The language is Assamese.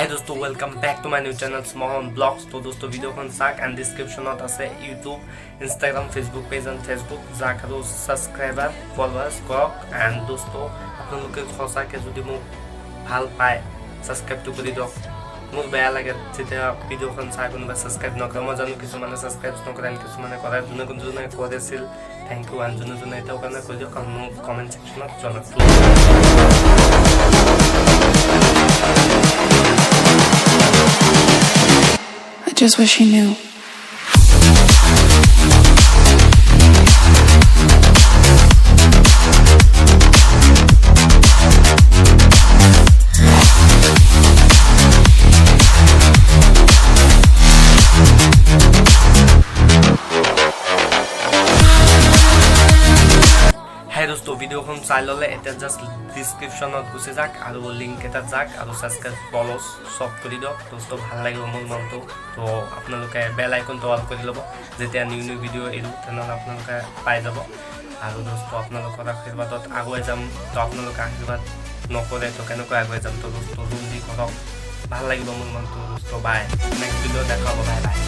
Hi दोस्तों, welcome back to my new channel small blogs. तो दोस्तों वीडियो को साक एंड डिस्क्रिप्शनत আছে YouTube, Instagram, Facebook page and Facebook যাক আৰু সাবস্ক্ৰাইবাৰ ফলোয়াৰ্স কৰক। এন্ড दोस्तों আপোনালোকে সঁচাকে যদি মোক ভাল পায় সাবস্ক্ৰাইব তো কৰি দিয়ক। মোৰ বেয়া লাগে যেতিয়া ভিডিওখন চাই কোনোবা সাবস্ক্ৰাইব নকৰে। মই জানো কিছুমানে সাবস্ক্ৰাইব নকৰে আৰু কিছুমানে কৰে। যোনে কৰিছিল থ্যাংক ইউ। আৰু যোনে এটাও কাৰণে কৰি দিয়ক, মোক কমেন্ট সেকশনত জনাওক। I just wish he knew. Hey दोस्तों, वीडियो को चाइ लले এটা জাস্ট ডেসক্রিপশনত গুছি যাক আৰু লিংক এটা যাক আৰু সাবস্ক্ৰাইব ফলোস সব কৰি দিয়ক। दोस्तों ভাল লাগিব মোৰ মনটো। তো আপোনালোকে বেল আইকনটো অল কৰি ল'ব, যেতিয়া নিউ ভিডিও এৰো তেনেহ'লে আপোনালোকে পাই যাব। আৰু दोस्तों আপোনালোকৰ আশীৰ্বাদত আগুৱাই যাম। তো আপোনালোকে আশীৰ্বাদ নকৰে তো কেনেকৈ আগুৱাই যাম। তো दोस्तों জলদি কৰক, ভাল লাগিব মোৰ মনটো। दोस्तों বাই, নেক্সট ভিডিও দেখা হ'ব। Bye bye.